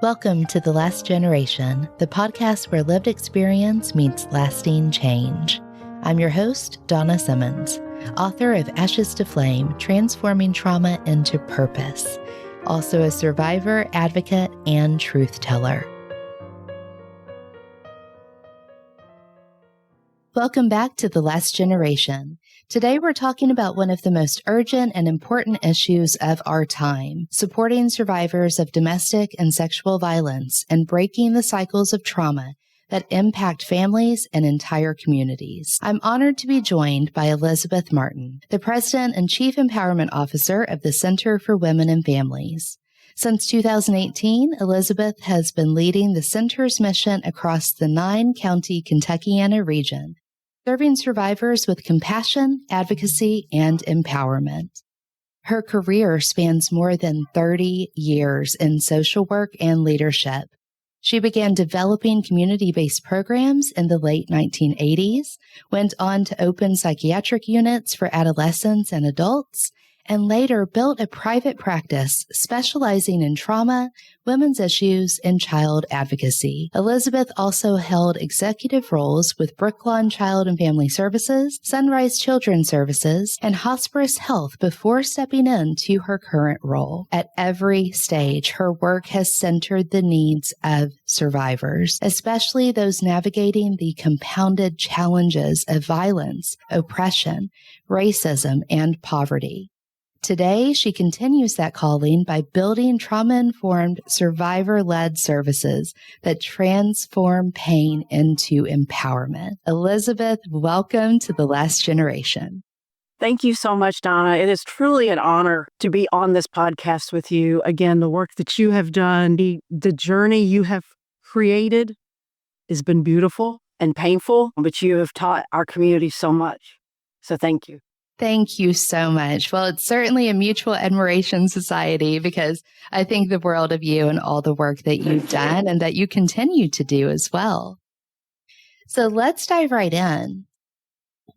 Welcome to The Last Generation, the podcast where lived experience meets lasting change. I'm your host, Donna Simmons, author of Ashes to Flame, Transforming Trauma into Purpose, also a survivor, advocate, and truth teller. Welcome back to The Last Generation. Today we're talking about one of the most urgent and important issues of our time, supporting survivors of domestic and sexual violence and breaking the cycles of trauma that impact families and entire communities. I'm honored to be joined by Elizabeth Martin, the President and Chief Empowerment Officer of the Center for Women and Families. Since 2018, Elizabeth has been leading the center's mission across the 9-county Kentuckiana region, serving survivors with compassion, advocacy, and empowerment. Her career spans more than 30 years in social work and leadership. She began developing community-based programs in the late 1980s, went on to open psychiatric units for adolescents and adults, and later built a private practice specializing in trauma, women's issues, and child advocacy. Elizabeth also held executive roles with Brooklawn Child and Family Services, Sunrise Children's Services, and Hospice Health before stepping into her current role. At every stage, her work has centered the needs of survivors, especially those navigating the compounded challenges of violence, oppression, racism, and poverty. Today, she continues that calling by building trauma-informed, survivor-led services that transform pain into empowerment. Elizabeth, welcome to The Last Generation. Thank you so much, Donna. It is truly an honor to be on this podcast with you. Again, the work that you have done, the journey you have created has been beautiful and painful, but you have taught our community so much. So thank you. Thank you so much. Well, it's certainly a mutual admiration society because I think the world of you and all the work that you've done and that you continue to do as well. So let's dive right in.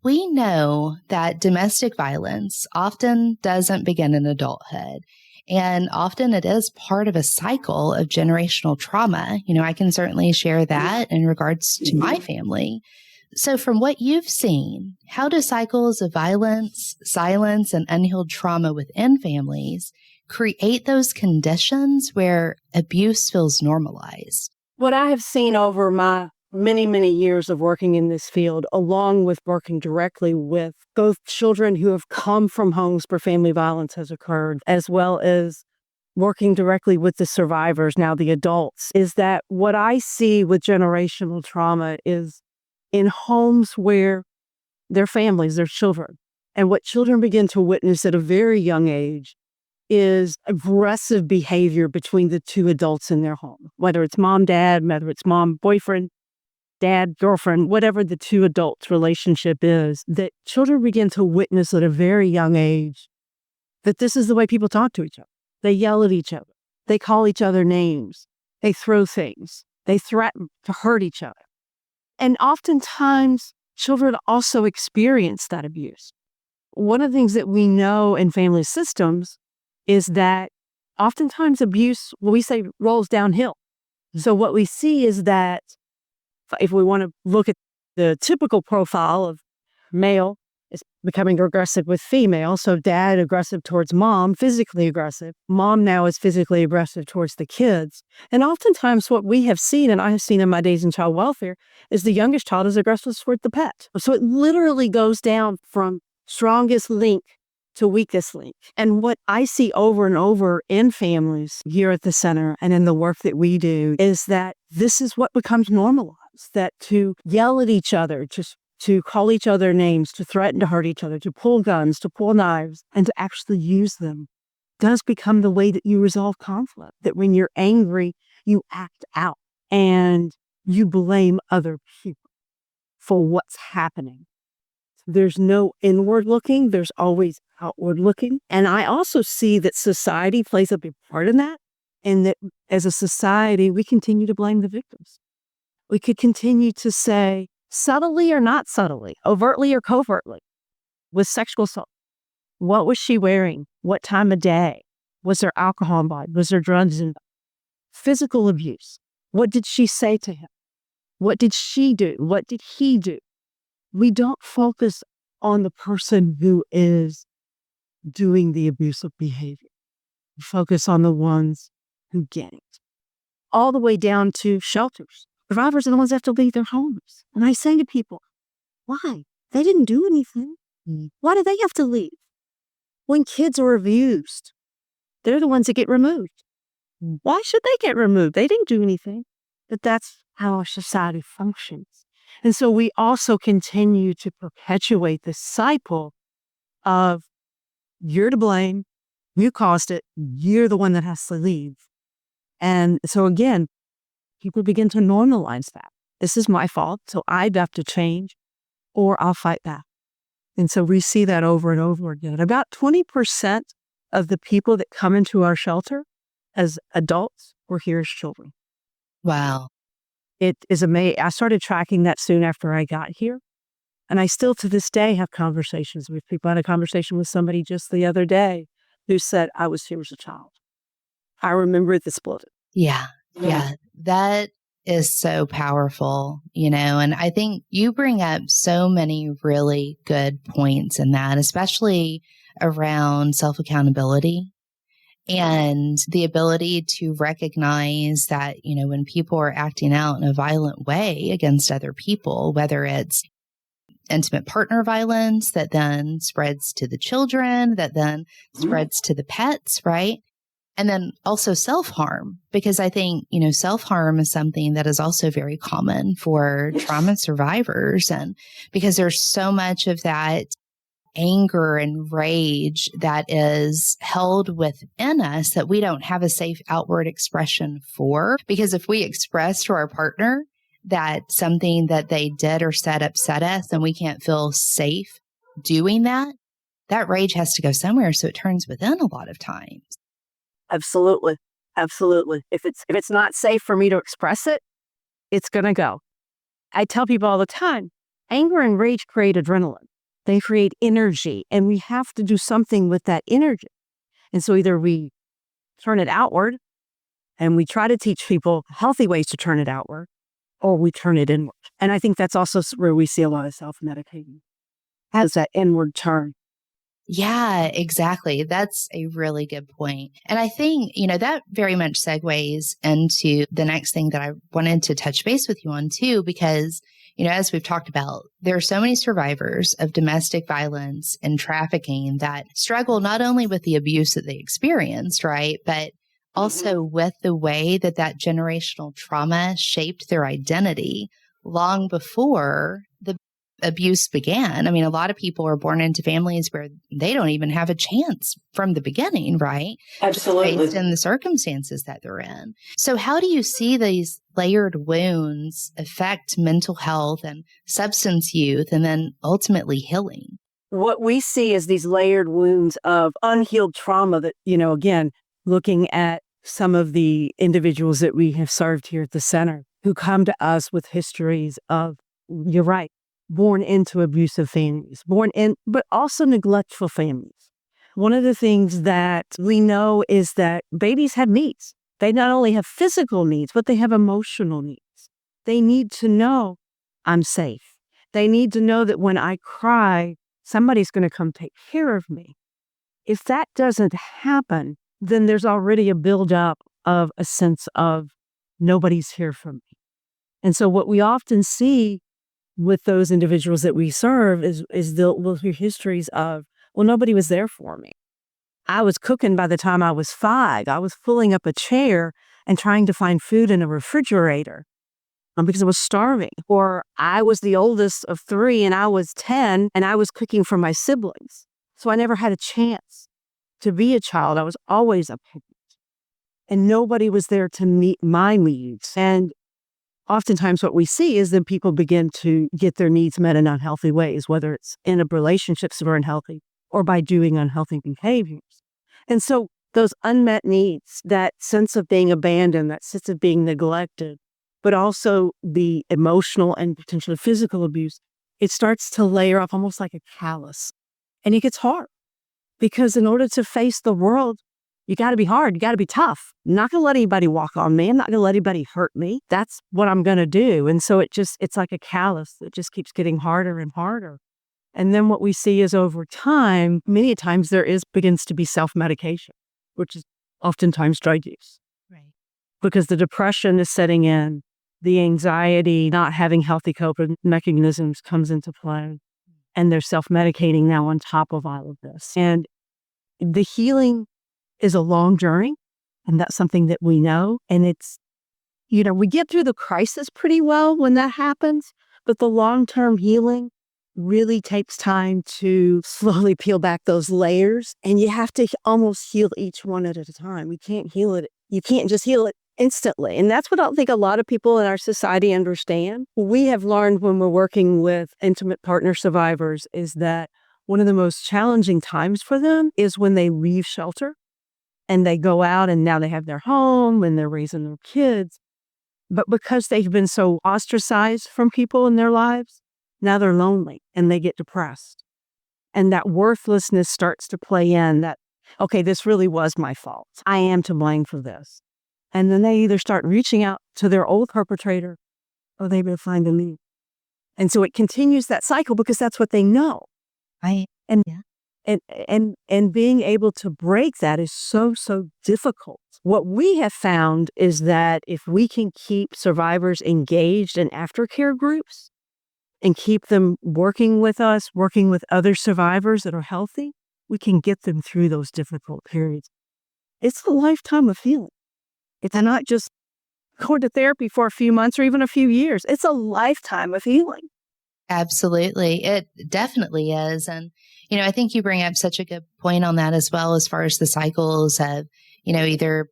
We know that domestic violence often doesn't begin in adulthood, and often it is part of a cycle of generational trauma. I can certainly share that in regards to my family. So from what you've seen, how do cycles of violence, silence, and unhealed trauma within families create those conditions where abuse feels normalized? What I have seen over my many, many years of working in this field, along with working directly with both children who have come from homes where family violence has occurred, as well as working directly with the survivors, now the adults, is that what I see with generational trauma is in homes where their families, their children, and what children begin to witness at a very young age is aggressive behavior between the two adults in their home, whether it's mom, dad, whether it's mom, boyfriend, dad, girlfriend, whatever the two adults' relationship is, that children begin to witness at a very young age that this is the way people talk to each other. They yell at each other. They call each other names. They throw things. They threaten to hurt each other. And oftentimes, children also experience that abuse. One of the things that we know in family systems is that oftentimes abuse, we say, rolls downhill. So what we see is that if we want to look at the typical profile of male is becoming aggressive with female, so dad aggressive towards mom, physically aggressive. Mom now is physically aggressive towards the kids. And oftentimes what we have seen, and I have seen in my days in child welfare, is the youngest child is aggressive toward the pet. So it literally goes down from strongest link to weakest link. And what I see over and over in families here at the center and in the work that we do is that this is what becomes normalized, that to yell at each other, to call each other names, to threaten to hurt each other, to pull guns, to pull knives, and to actually use them does become the way that you resolve conflict. That when you're angry, you act out and you blame other people for what's happening. There's no inward looking, there's always outward looking. And I also see that society plays a big part in that, and that as a society, we continue to blame the victims. We could continue to say, subtly or not subtly, overtly or covertly, with sexual assault. What was she wearing? What time of day? Was there alcohol involved? Was there drugs involved? Physical abuse. What did she say to him? What did she do? What did he do? We don't focus on the person who is doing the abusive behavior. We focus on the ones who get it. All the way down to shelters. Survivors are the ones that have to leave their homes. And I say to people, why? They didn't do anything. Why do they have to leave? When kids are abused, they're the ones that get removed. Why should they get removed? They didn't do anything. But that's how our society functions. And so we also continue to perpetuate this cycle of you're to blame, you caused it, you're the one that has to leave. And so again, people begin to normalize that. This is my fault, so I have to change or I'll fight back. And so we see that over and over again. About 20% of the people that come into our shelter as adults were here as children. Wow. It is amazing. I started tracking that soon after I got here. And I still to this day have conversations with people. I had a conversation with somebody just the other day who said, I was here as a child. I remember it exploded. Yeah. That is so powerful, and I think you bring up so many really good points in that, especially around self-accountability and the ability to recognize that, when people are acting out in a violent way against other people, whether it's intimate partner violence that then spreads to the children, that then spreads to the pets, right? And then also self-harm, because I think, self-harm is something that is also very common for trauma survivors. And because there's so much of that anger and rage that is held within us that we don't have a safe outward expression for. Because if we express to our partner that something that they did or said upset us and we can't feel safe doing that, that rage has to go somewhere. So it turns within a lot of times. Absolutely. Absolutely. If it's not safe for me to express it, it's going to go. I tell people all the time, anger and rage create adrenaline. They create energy, and we have to do something with that energy. And so either we turn it outward, and we try to teach people healthy ways to turn it outward, or we turn it inward. And I think that's also where we see a lot of self-medicating, has that inward turn. Yeah, exactly. That's a really good point. And I think, that very much segues into the next thing that I wanted to touch base with you on too, because, as we've talked about, there are so many survivors of domestic violence and trafficking that struggle not only with the abuse that they experienced, right, but also with the way that that generational trauma shaped their identity long before the abuse began. I mean, a lot of people are born into families where they don't even have a chance from the beginning, right? Absolutely. Based in the circumstances that they're in. So how do you see these layered wounds affect mental health and substance use and then ultimately healing? What we see is these layered wounds of unhealed trauma that, again, looking at some of the individuals that we have served here at the center who come to us with histories of, you're right, born into abusive families, but also neglectful families. One of the things that we know is that babies have needs. They not only have physical needs, but they have emotional needs. They need to know I'm safe. They need to know that when I cry, somebody's going to come take care of me. If that doesn't happen, then there's already a buildup of a sense of nobody's here for me. And so what we often see with those individuals that we serve we'll hear histories of, well, nobody was there for me. I was cooking by the time I was 5. I was pulling up a chair and trying to find food in a refrigerator because I was starving. Or I was the oldest of 3 and I was 10 and I was cooking for my siblings. So I never had a chance to be a child. I was always a parent. And nobody was there to meet my needs. And oftentimes what we see is that people begin to get their needs met in unhealthy ways, whether it's in relationships that are unhealthy or by doing unhealthy behaviors. And so those unmet needs, that sense of being abandoned, that sense of being neglected, but also the emotional and potentially physical abuse, it starts to layer up almost like a callus. And it gets hard because in order to face the world, You got to be hard. You got to be tough. I'm not going to let anybody walk on me. I'm not going to let anybody hurt me. That's what I'm going to do. And so it's like a callus that just keeps getting harder and harder. And then what we see is over time, many times begins to be self-medication, which is oftentimes drug use. Right. Because the depression is setting in, the anxiety, not having healthy coping mechanisms comes into play, and they're self-medicating now on top of all of this. And the healing is a long journey, and that's something that we know. And it's, we get through the crisis pretty well when that happens, but the long-term healing really takes time to slowly peel back those layers, and you have to almost heal each one at a time. You can't heal it. You can't just heal it instantly. And that's what I think a lot of people in our society understand. We have learned when we're working with intimate partner survivors is that one of the most challenging times for them is when they leave shelter and they go out and now they have their home and they're raising their kids. But because they've been so ostracized from people in their lives, now they're lonely and they get depressed. And that worthlessness starts to play in that, okay, this really was my fault. I am to blame for this. And then they either start reaching out to their old perpetrator or they will find a new. And so it continues that cycle because that's what they know. Right. And yeah. and being able to break that is so difficult. What we have found is that if we can keep survivors engaged in aftercare groups and keep them working with us, working with other survivors that are healthy, we can get them through those difficult periods. It's a lifetime of healing. It's not just going to therapy for a few months or even a few years. It's a lifetime of healing. Absolutely. It definitely is. And, I think you bring up such a good point on that as well, as far as the cycles of, either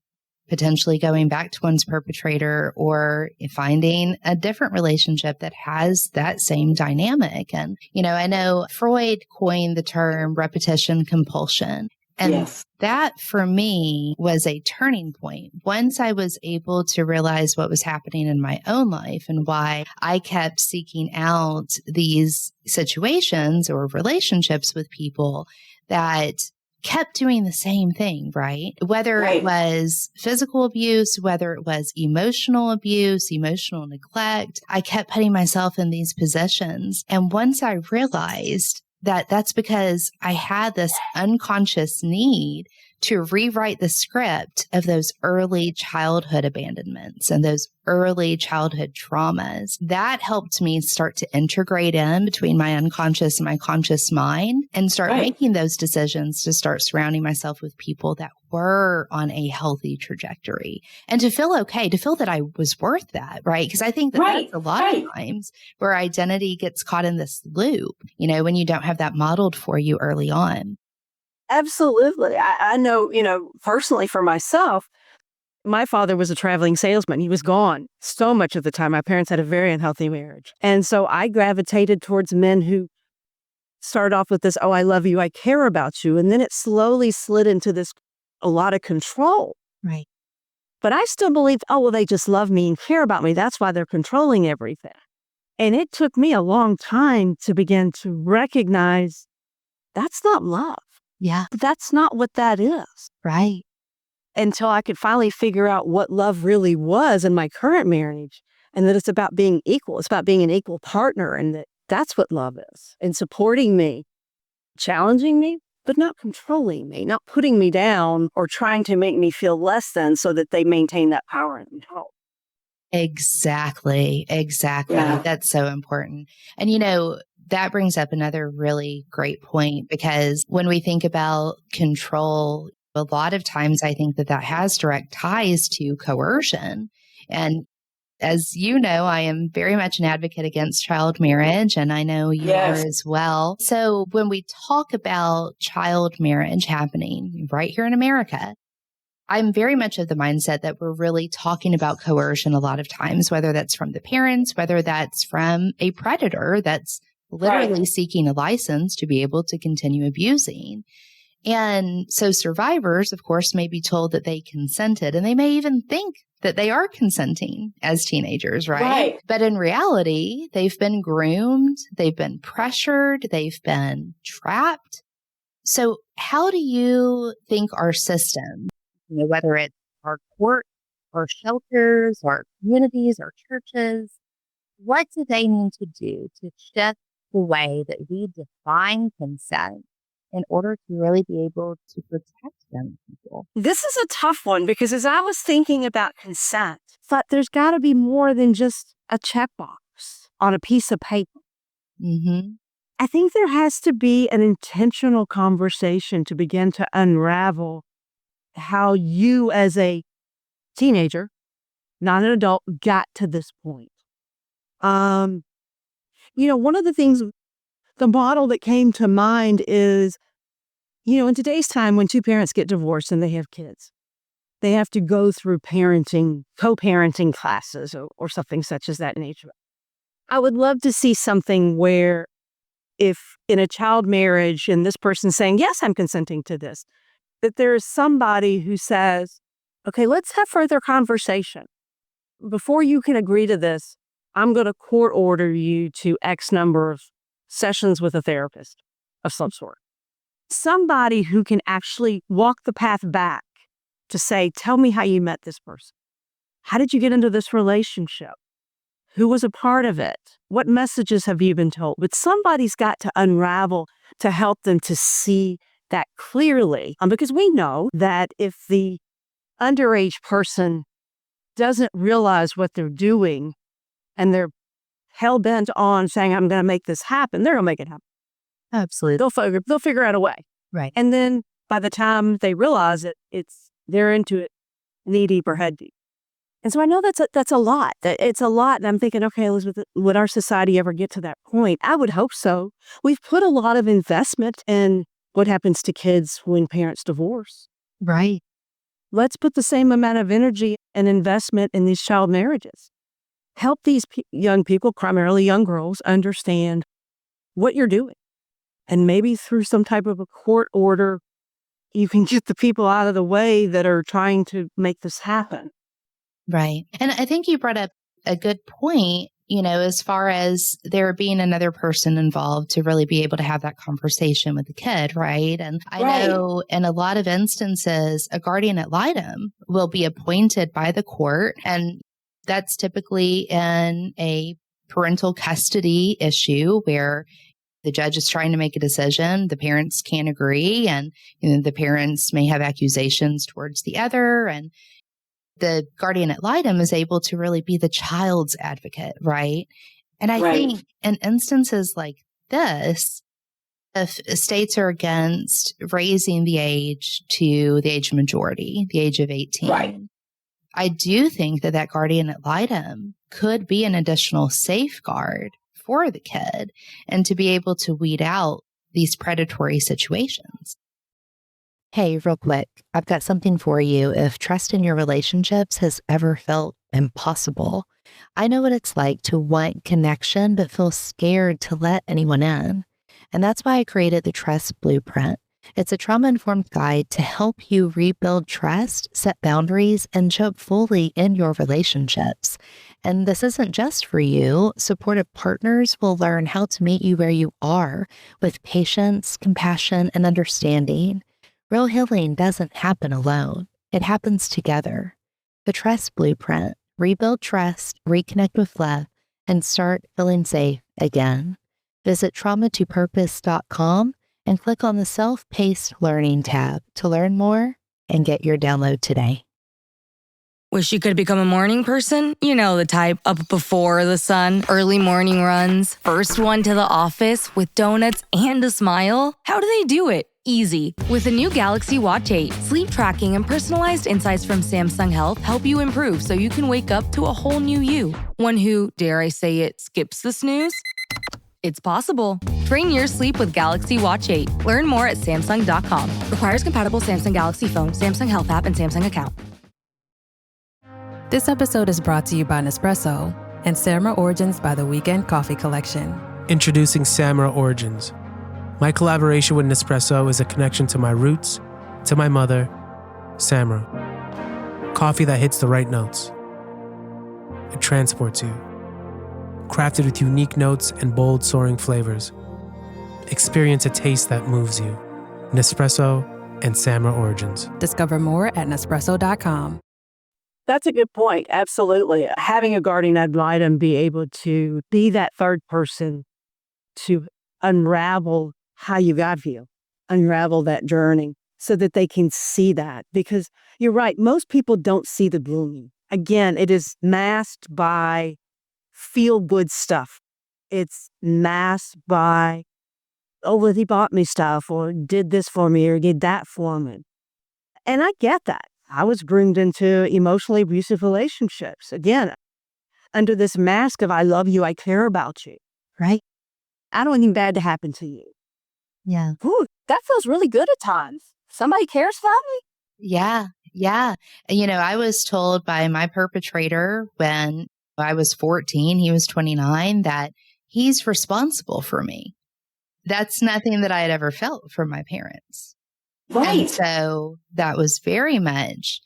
potentially going back to one's perpetrator or finding a different relationship that has that same dynamic. And, I know Freud coined the term repetition compulsion. And yes. That for me was a turning point. Once I was able to realize what was happening in my own life and why I kept seeking out these situations or relationships with people that kept doing the same thing, right? Whether Right. it was physical abuse, whether it was emotional abuse, emotional neglect, I kept putting myself in these positions. And once I realized that that's because I had this unconscious need to rewrite the script of those early childhood abandonments and those early childhood traumas. That helped me start to integrate in between my unconscious and my conscious mind and start Right. making those decisions to start surrounding myself with people that were on a healthy trajectory and to feel okay, to feel that I was worth that, right? Because I think that Right. that's a lot Right. of times where identity gets caught in this loop, when you don't have that modeled for you early on. Absolutely. I know, personally for myself, my father was a traveling salesman. He was gone so much of the time. My parents had a very unhealthy marriage. And so I gravitated towards men who started off with this, oh, I love you, I care about you. And then it slowly slid into a lot of control. Right. But I still believed, oh, well, they just love me and care about me. That's why they're controlling everything. And it took me a long time to begin to recognize that's not love. Yeah. That's not what that is. Right. Until I could finally figure out what love really was in my current marriage, and that it's about being equal. It's about being an equal partner, and that's what love is. And supporting me, challenging me, but not controlling me, not putting me down or trying to make me feel less than so that they maintain that power and control. Exactly. Yeah. That's so important. And, that brings up another really great point, because when we think about control, a lot of times I think that has direct ties to coercion. And as you know, I am very much an advocate against child marriage, and I know you Yes. are as well. So when we talk about child marriage happening right here in America, I'm very much of the mindset that we're really talking about coercion a lot of times, whether that's from the parents, whether that's from a predator that's literally Right. seeking a license to be able to continue abusing. And so survivors, of course, may be told that they consented, and they may even think that they are consenting as teenagers, right? Right. But in reality, they've been groomed, they've been pressured, they've been trapped. So how do you think our system whether it's our court or shelters or communities or churches, what do they need to do to shift the way that we define consent in order to really be able to protect young people? This is a tough one because as I was thinking about consent, I thought there's got to be more than just a checkbox on a piece of paper. Mm-hmm. I think there has to be an intentional conversation to begin to unravel how you as a teenager, not an adult, got to this point. One of the things, the model that came to mind is, in today's time when two parents get divorced and they have kids, they have to go through co-parenting classes or something such as that nature. I would love to see something where if in a child marriage and this person's saying, yes, I'm consenting to this, that there is somebody who says, okay, let's have further conversation. Before you can agree to this, I'm going to court order you to X number of sessions with a therapist of some sort. Somebody who can actually walk the path back to say, tell me how you met this person. How did you get into this relationship? Who was a part of it? What messages have you been told? But somebody's got to unravel to help them to see that clearly. Because we know that if the underage person doesn't realize what they're doing and they're hell-bent on saying, I'm going to make this happen, they're going to make it happen. Absolutely. They'll figure out a way. Right. And then by the time they realize it, they're into it knee deep or head deep. And so I know that's a lot. It's a lot. And I'm thinking, okay, Elizabeth, would our society ever get to that point? I would hope so. We've put a lot of investment in what happens to kids when parents divorce. Right. Let's put the same amount of energy and investment in these child marriages. Help these young people, primarily young girls, understand what you're doing. And maybe through some type of a court order, you can get the people out of the way that are trying to make this happen. Right. And I think you brought up a good point, as far as there being another person involved to really be able to have that conversation with the kid, right? And I know in a lot of instances, a guardian ad litem will be appointed by the court, and that's typically in a parental custody issue where the judge is trying to make a decision. The parents can't agree, and the parents may have accusations towards the other, and the guardian ad litem is able to really be the child's advocate, right? And I think in instances like this, if states are against raising the age to the age of majority, the age of 18, I do think that guardian ad litem could be an additional safeguard for the kid and to be able to weed out these predatory situations. Hey, real quick, I've got something for you. If trust in your relationships has ever felt impossible, I know what it's like to want connection but feel scared to let anyone in. And that's why I created the Trust Blueprint. It's a trauma-informed guide to help you rebuild trust, set boundaries, and show up fully in your relationships. And this isn't just for you. Supportive partners will learn how to meet you where you are with patience, compassion, and understanding. Real healing doesn't happen alone. It happens together. The Trust Blueprint. Rebuild trust, reconnect with love, and start feeling safe again. Visit traumatopurpose.com and click on the Self-Paced Learning tab to learn more and get your download today. Wish you could become a morning person? You know the type, up before the sun, early morning runs, first one to the office with donuts and a smile. How do they do it? Easy. With the new Galaxy Watch 8, sleep tracking and personalized insights from Samsung Health help you improve so you can wake up to a whole new you. One who, dare I say it, skips the snooze? It's possible. Train your sleep with Galaxy Watch 8. Learn more at Samsung.com. Requires compatible Samsung Galaxy phone, Samsung Health app, and Samsung account. This episode is brought to you by Nespresso and Samra Origins by the Weekend Coffee Collection. Introducing Samra Origins. My collaboration with Nespresso is a connection to my roots, to my mother, Samra. Coffee that hits the right notes. It transports you. Crafted with unique notes and bold, soaring flavors. Experience a taste that moves you. Nespresso, and Samra Origins. Discover more at Nespresso.com. That's a good point. Absolutely. Having a guardian ad litem be able to be that third person to unravel how you got here, unravel that journey so that they can see that. Because you're right, most people don't see the blooming. Again, it is masked by feel-good stuff. It's masked by, oh, well, he bought me stuff or did this for me or did that for me. And I get that. I was groomed into emotionally abusive relationships. Again, under this mask of I love you, I care about you, right? I don't want anything bad to happen to you. Yeah. Ooh, that feels really good at times. Somebody cares about me? Yeah. Yeah. I was told by my perpetrator when I was 14, he was 29, that he's responsible for me. That's nothing that I had ever felt from my parents. Right. And so that was very much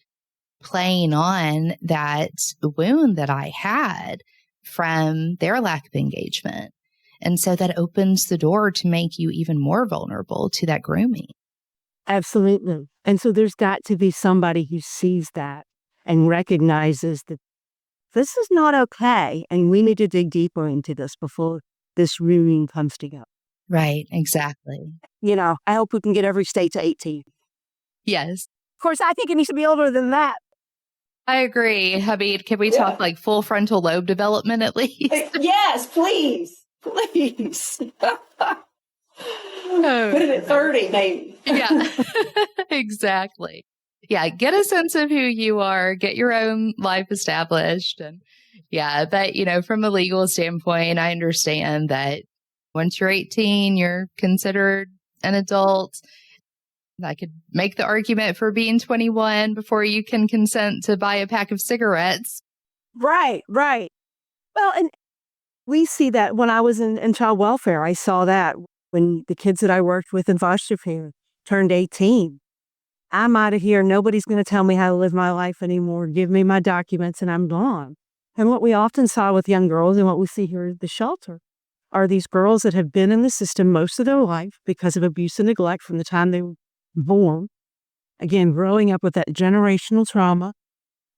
playing on that wound that I had from their lack of engagement. And so that opens the door to make you even more vulnerable to that grooming. Absolutely. And so there's got to be somebody who sees that and recognizes that this is not okay. And we need to dig deeper into this before this ruin comes together. Right. Exactly. I hope we can get every state to 18. Yes. Of course, I think it needs to be older than that. I agree. I mean, can we talk like full frontal lobe development at least? Yes, please. Please. Put it at 30, maybe. Yeah, exactly. Yeah, get a sense of who you are, get your own life established. And yeah, but, from a legal standpoint, I understand that once you're 18, you're considered an adult. I could make the argument for being 21 before you can consent to buy a pack of cigarettes. Right. Well, and we see that when I was in child welfare. I saw that when the kids that I worked with in foster care turned 18. I'm out of here. Nobody's going to tell me how to live my life anymore. Give me my documents and I'm gone. And what we often saw with young girls and what we see here at the shelter are these girls that have been in the system most of their life because of abuse and neglect from the time they were born. Again, growing up with that generational trauma.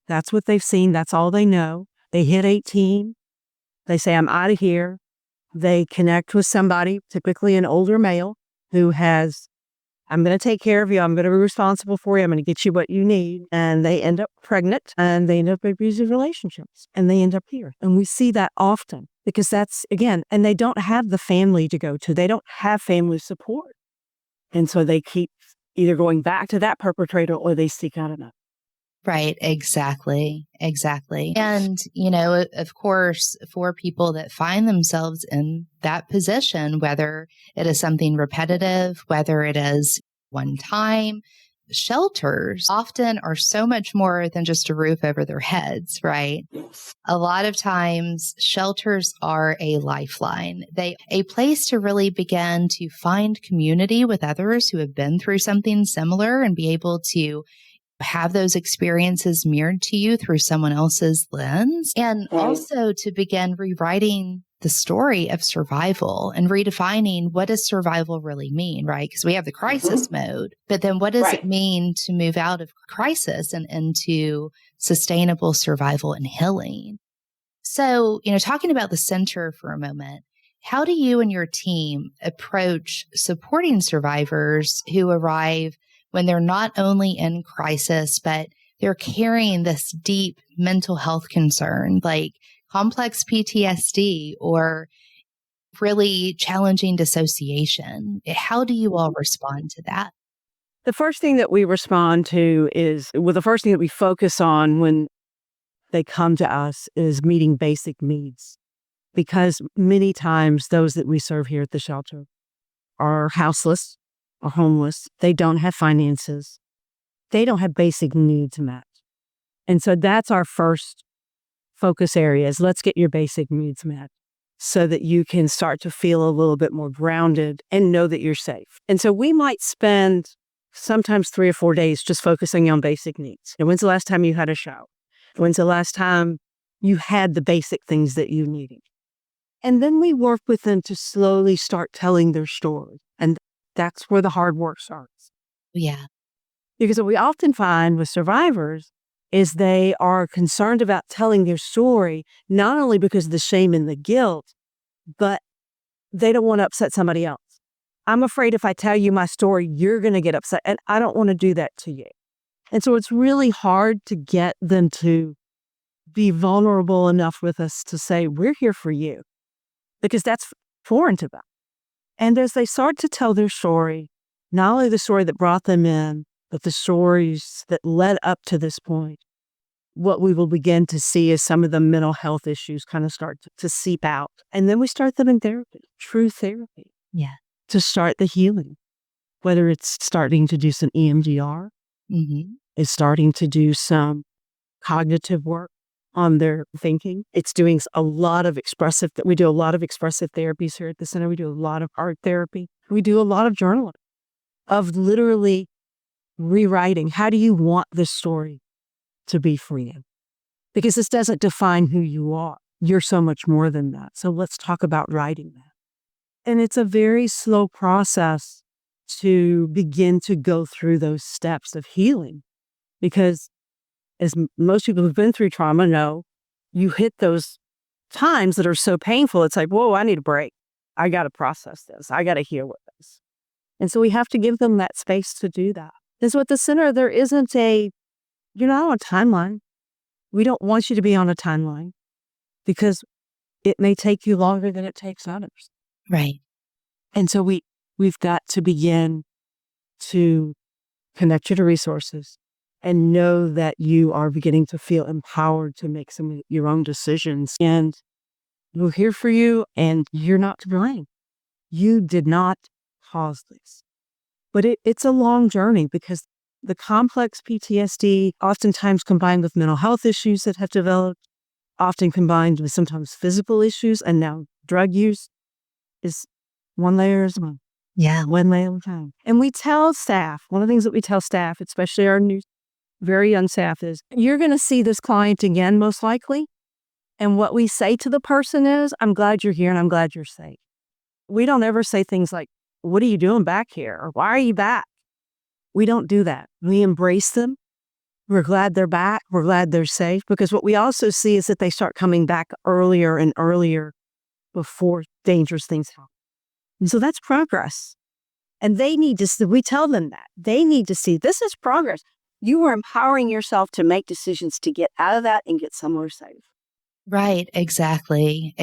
That's what they've seen. That's all they know. They hit 18. They say, I'm out of here. They connect with somebody, typically an older male, who has, I'm going to take care of you. I'm going to be responsible for you. I'm going to get you what you need. And they end up pregnant and they end up in abusive relationships and they end up here. And we see that often because that's, again, and they don't have the family to go to. They don't have family support. And so they keep either going back to that perpetrator or they seek out another. Right. Exactly. And, of course, for people that find themselves in that position, whether it is something repetitive, whether it is one time, shelters often are so much more than just a roof over their heads, right? Yes. A lot of times shelters are a lifeline. A place to really begin to find community with others who have been through something similar and be able to have those experiences mirrored to you through someone else's lens, and also to begin rewriting the story of survival and redefining what does survival really mean, right? Because we have the crisis mode, but then what does it mean to move out of crisis and into sustainable survival and healing? So, talking about the center for a moment, how do you and your team approach supporting survivors who arrive when they're not only in crisis, but they're carrying this deep mental health concern like complex PTSD or really challenging dissociation? How do you all respond to that? The first thing that we respond to is, the first thing that we focus on when they come to us is meeting basic needs. Because many times those that we serve here at the shelter are houseless or homeless. They don't have finances. They don't have basic needs met. And so that's our first focus area is let's get your basic needs met so that you can start to feel a little bit more grounded and know that you're safe. And so we might spend sometimes 3 or 4 days just focusing on basic needs. And when's the last time you had a shower? When's the last time you had the basic things that you needed? And then we work with them to slowly start telling their story. And that's where the hard work starts. Yeah. Because what we often find with survivors is they are concerned about telling their story, not only because of the shame and the guilt, but they don't want to upset somebody else. I'm afraid if I tell you my story, you're going to get upset, and I don't want to do that to you. And so it's really hard to get them to be vulnerable enough with us to say, we're here for you, because that's foreign to them. And as they start to tell their story, not only the story that brought them in, but the stories that led up to this point, what we will begin to see is some of the mental health issues kind of start to seep out. And then we start them in therapy, true therapy. Yeah. To start the healing, whether it's starting to do some EMDR, it's starting to do some cognitive work on their thinking. It's doing a lot of we do a lot of expressive therapies here at the center. We do a lot of art therapy. We do a lot of journaling, of literally rewriting. How do you want this story to be for you? Because this doesn't define who you are. You're so much more than that. So let's talk about writing that. And it's a very slow process to begin to go through those steps of healing. Because as most people who've been through trauma know, you hit those times that are so painful. It's like, whoa, I need a break. I got to process this. I got to heal with this. And so we have to give them that space to do that. And so at the center, you're not on a timeline. We don't want you to be on a timeline because it may take you longer than it takes others. Right. And so we've got to begin to connect you to resources and know that you are beginning to feel empowered to make some of your own decisions. And we're here for you, and you're not to blame. You did not cause this. But it's a long journey because the complex PTSD, oftentimes combined with mental health issues that have developed, often combined with sometimes physical issues, and now drug use, is one layer at a time. Yeah. One layer at a time. And we tell staff, one of the things that we tell staff, especially our new, very young staff, is you're going to see this client again, most likely. And what we say to the person is, I'm glad you're here and I'm glad you're safe. We don't ever say things like, what are you doing back here? Or why are you back? We don't do that. We embrace them. We're glad they're back. We're glad they're safe. Because what we also see is that they start coming back earlier and earlier before dangerous things happen. And so that's progress. And they need to, we tell them that. They need to see this is progress. You are empowering yourself to make decisions to get out of that and get somewhere safe. Right. Exactly.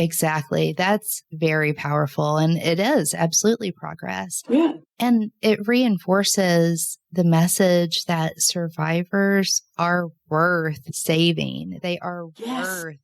That's very powerful. And it is absolutely progress. Yeah. And it reinforces the message that survivors are worth saving. They are worth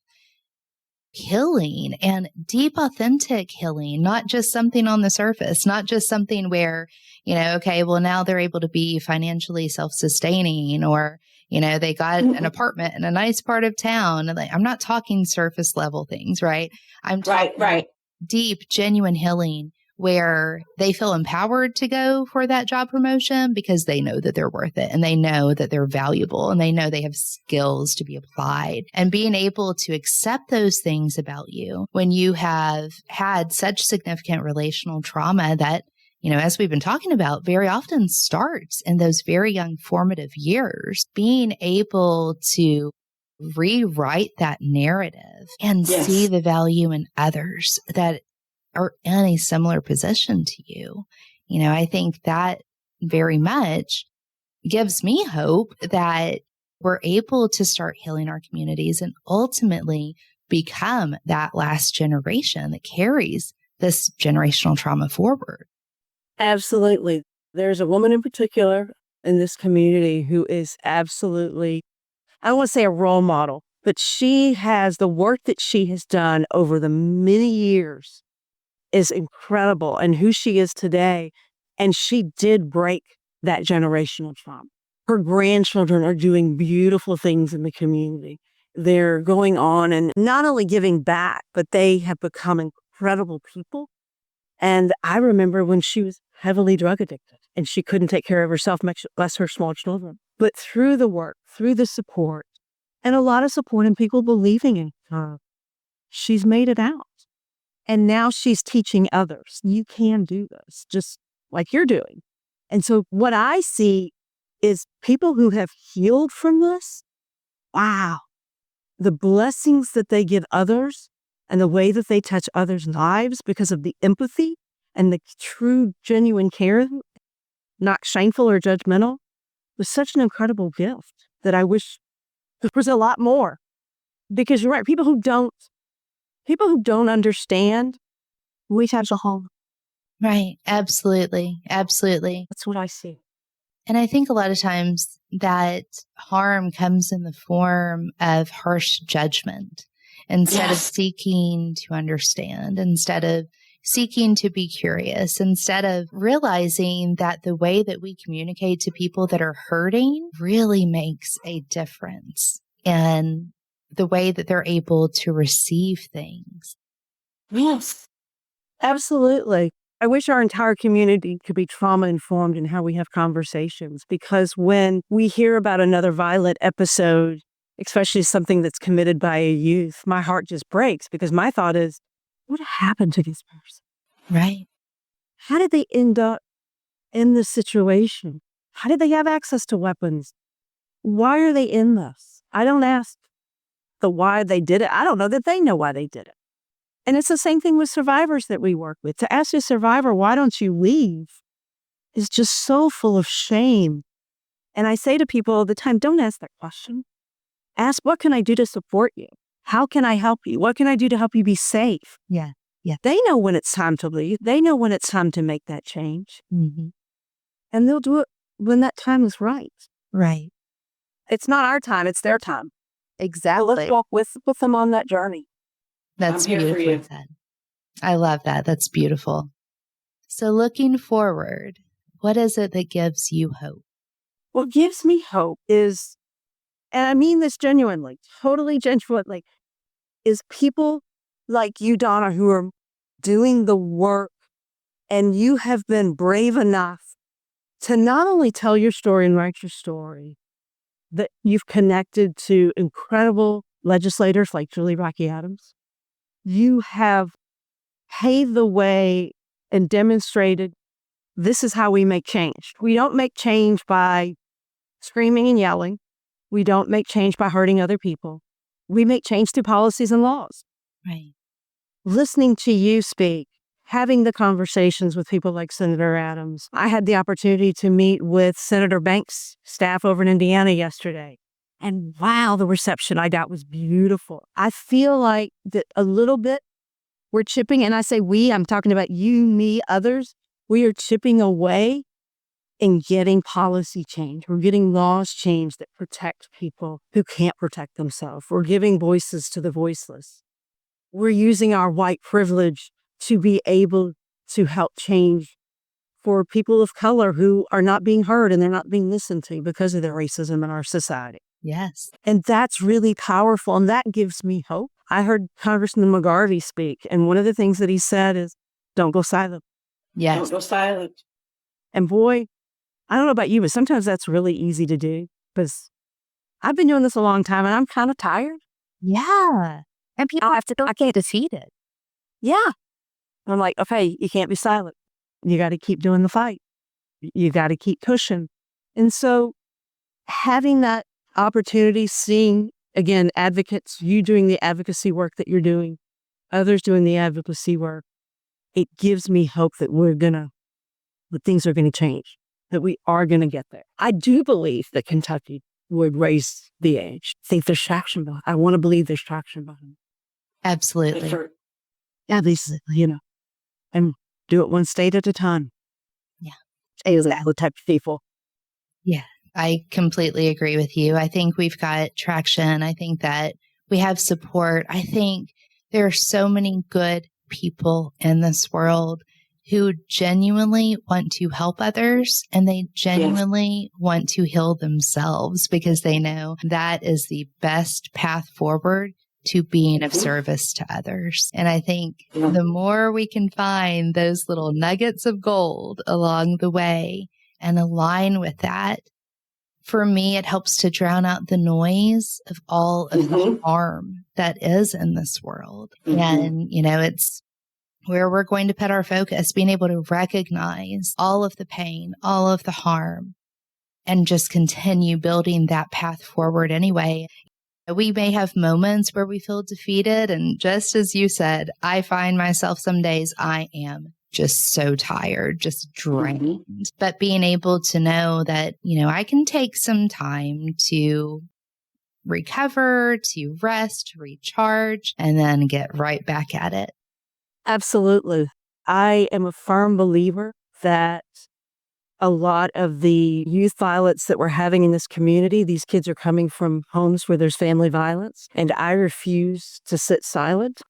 healing, and deep, authentic healing, not just something on the surface, not just something where, okay, well, now they're able to be financially self-sustaining, or, they got an apartment in a nice part of town. And I'm not talking surface level things, right? I'm talking deep, genuine healing where they feel empowered to go for that job promotion because they know that they're worth it, and they know that they're valuable, and they know they have skills to be applied. And being able to accept those things about you when you have had such significant relational trauma that, as we've been talking about, very often starts in those very young formative years, being able to rewrite that narrative and see the value in others that are in a similar position to you. I think that very much gives me hope that we're able to start healing our communities and ultimately become that last generation that carries this generational trauma forward. Absolutely. There's a woman in particular in this community who is absolutely, I don't want to say a role model, but she has the work that she has done over the many years is incredible, and who she is today. And she did break that generational trauma. Her grandchildren are doing beautiful things in the community. They're going on and not only giving back, but they have become incredible people. And I remember when she was heavily drug addicted and she couldn't take care of herself, much less her small children. But through the work, through the support, and a lot of support and people believing in her, she's made it out. And now she's teaching others. You can do this, just like you're doing. And so what I see is people who have healed from this. Wow. The blessings that they give others and the way that they touch others' lives because of the empathy and the true, genuine care, not shameful or judgmental, was such an incredible gift that I wish there was a lot more. Because you're right, people who don't understand, we have a home. Right. Absolutely. Absolutely. That's what I see. And I think a lot of times that harm comes in the form of harsh judgment instead of seeking to understand, instead of seeking to be curious, instead of realizing that the way that we communicate to people that are hurting really makes a difference in the way that they're able to receive things. Yes, absolutely. I wish our entire community could be trauma informed in how we have conversations, because when we hear about another violent episode, especially something that's committed by a youth, my heart just breaks because my thought is, what happened to this person? Right. How did they end up in this situation? How did they have access to weapons? Why are they in this? I don't ask the why they did it. I don't know that they know why they did it. And it's the same thing with survivors that we work with. To ask a survivor, why don't you leave, is just so full of shame. And I say to people all the time, don't ask that question. Ask, what can I do to support you? How can I help you? What can I do to help you be safe? Yeah. They know when it's time to leave. They know when it's time to make that change. Mm-hmm. And they'll do it when that time is right. Right. It's not our time, it's their time. Exactly. So let's walk with them on that journey. That's I'm here for beautifully you. said. I love that. That's beautiful. So looking forward, what is it that gives you hope? What gives me hope is, and I mean this genuinely, totally genuinely, is people like you, Donna, who are doing the work, and you have been brave enough to not only tell your story and write your story, that you've connected to incredible legislators like Julie Rocky Adams. You have paved the way and demonstrated this is how we make change. We don't make change by screaming and yelling. We don't make change by hurting other people. We make change through policies and laws. Right. Listening to you speak, having the conversations with people like Senator Adams. I had the opportunity to meet with Senator Banks' staff over in Indiana yesterday. And wow, the reception I got was beautiful. I feel like that a little bit we're chipping, and I say we, I'm talking about you, me, others. We are chipping away in getting policy change. We're getting laws changed that protect people who can't protect themselves. We're giving voices to the voiceless. We're using our white privilege to be able to help change for people of color who are not being heard and they're not being listened to because of the racism in our society. Yes. And that's really powerful. And that gives me hope. I heard Congressman McGarvey speak, and one of the things that he said is, don't go silent. Yes. Don't go silent. And boy, I don't know about you, but sometimes that's really easy to do because I've been doing this a long time and I'm kind of tired. Yeah. And people have to feel defeated. Yeah. I'm like, okay, you can't be silent. You got to keep doing the fight. You got to keep pushing. And so having that opportunity, seeing, again, advocates, you doing the advocacy work that you're doing, others doing the advocacy work, it gives me hope that that things are going to change, that we are going to get there. I do believe that Kentucky would raise the age. I think there's traction behind it. I want to believe there's traction behind it. Absolutely. Yeah, these, and do it one state at a time. Yeah. Exactly, type of people. Yeah, I completely agree with you. I think we've got traction. I think that we have support. I think there are so many good people in this world who genuinely want to help others, and they genuinely want to heal themselves because they know that is the best path forward to being of service to others. And I think the more we can find those little nuggets of gold along the way and align with that, for me, it helps to drown out the noise of all of the harm that is in this world. And, it's where we're going to put our focus, being able to recognize all of the pain, all of the harm, and just continue building that path forward anyway. We may have moments where we feel defeated. And just as you said, I find myself some days I am just so tired, just drained. But being able to know that, I can take some time to recover, to rest, to recharge, and then get right back at it. Absolutely. I am a firm believer that a lot of the youth violence that we're having in this community, these kids are coming from homes where there's family violence, and I refuse to sit silent.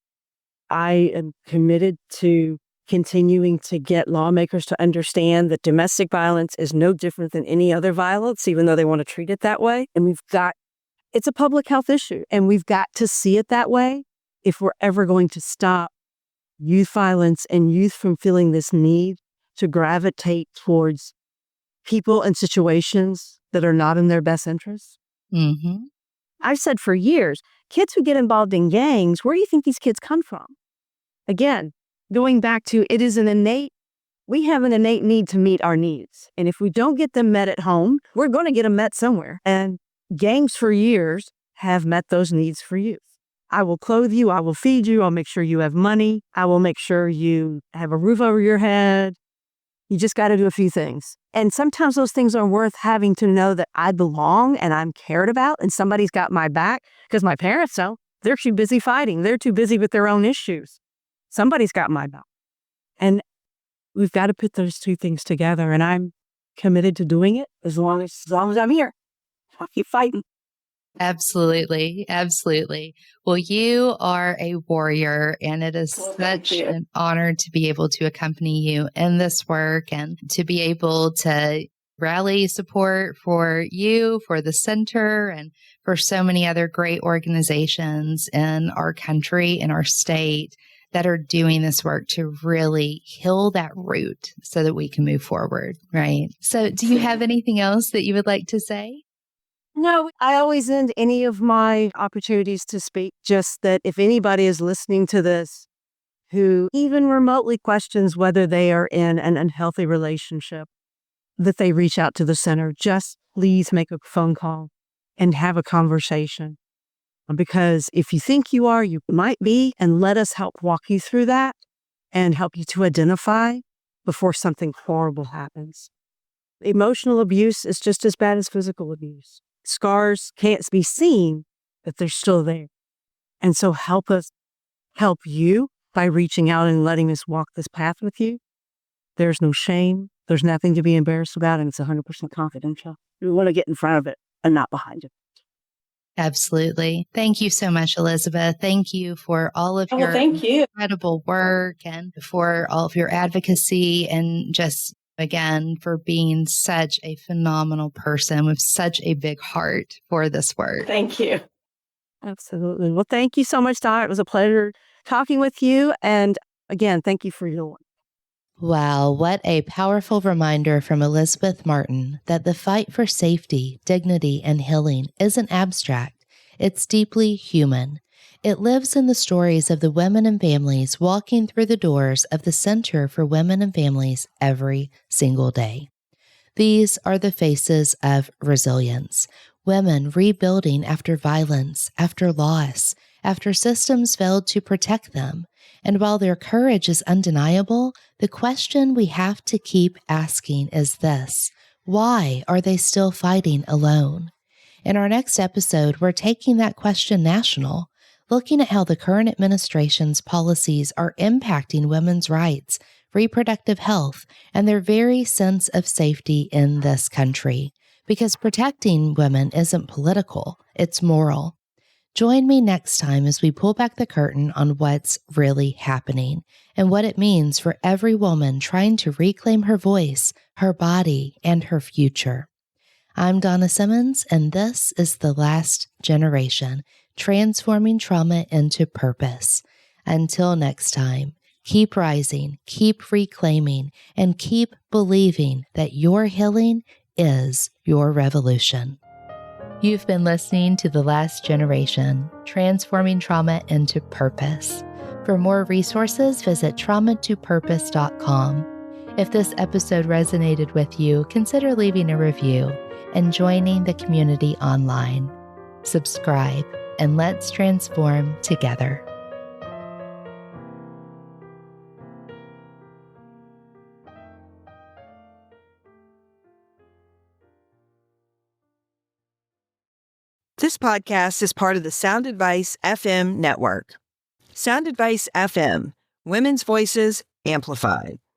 I am committed to continuing to get lawmakers to understand that domestic violence is no different than any other violence, even though they want to treat it that way. And it's a public health issue, and we've got to see it that way if we're ever going to stop youth violence and youth from feeling this need to gravitate towards people and situations that are not in their best interests. Mm-hmm. I've said for years, kids who get involved in gangs, where do you think these kids come from? Again, going back to we have an innate need to meet our needs. And if we don't get them met at home, we're going to get them met somewhere. And gangs for years have met those needs for youth. I will clothe you. I will feed you. I'll make sure you have money. I will make sure you have a roof over your head. You just got to do a few things. And sometimes those things are worth having to know that I belong and I'm cared about and somebody's got my back, because my parents don't. They're too busy fighting. They're too busy with their own issues. Somebody's got my back. And we've got to put those two things together. And I'm committed to doing it as long as I'm here. I'll keep fighting. Absolutely. Absolutely. Well, you are a warrior, and it is such an honor to be able to accompany you in this work and to be able to rally support for you, for the center, and for so many other great organizations in our country, in our state, that are doing this work to really heal that root so that we can move forward, right? So do you have anything else that you would like to say? No, I always end any of my opportunities to speak just that if anybody is listening to this who even remotely questions whether they are in an unhealthy relationship, that they reach out to the center. Just please make a phone call and have a conversation. Because if you think you are, you might be, and let us help walk you through that and help you to identify before something horrible happens. Emotional abuse is just as bad as physical abuse. Scars can't be seen, but they're still there. And so help us help you by reaching out and letting us walk this path with you. There's no shame. There's nothing to be embarrassed about, and it's 100% confidential. We want to get in front of it and not behind it. Absolutely. Thank you so much, Elizabeth. Thank you for all of your incredible work and for all of your advocacy, and just, again, for being such a phenomenal person with such a big heart for this work. Thank you. Absolutely. Well, thank you so much, Donna. It was a pleasure talking with you. And again, thank you for your work. Wow, what a powerful reminder from Elizabeth Martin that the fight for safety, dignity, and healing isn't abstract. It's deeply human. It lives in the stories of the women and families walking through the doors of the Center for Women and Families every single day. These are the faces of resilience, women rebuilding after violence, after loss, after systems failed to protect them. And while their courage is undeniable, the question we have to keep asking is this: why are they still fighting alone? In our next episode, we're taking that question national, looking at how the current administration's policies are impacting women's rights, reproductive health, and their very sense of safety in this country. Because protecting women isn't political, it's moral. Join me next time as we pull back the curtain on what's really happening and what it means for every woman trying to reclaim her voice, her body, and her future. I'm Donna Simmons, and this is The Last Generation, transforming trauma into purpose. Until next time, keep rising, keep reclaiming, and keep believing that your healing is your revolution. You've been listening to The Last Generation, transforming trauma into purpose. For more resources, visit traumatopurpose.com. If this episode resonated with you, consider leaving a review. and joining the community online. Subscribe, and let's transform together. This podcast is part of the Sound Advice FM network. Sound Advice FM, women's voices amplified.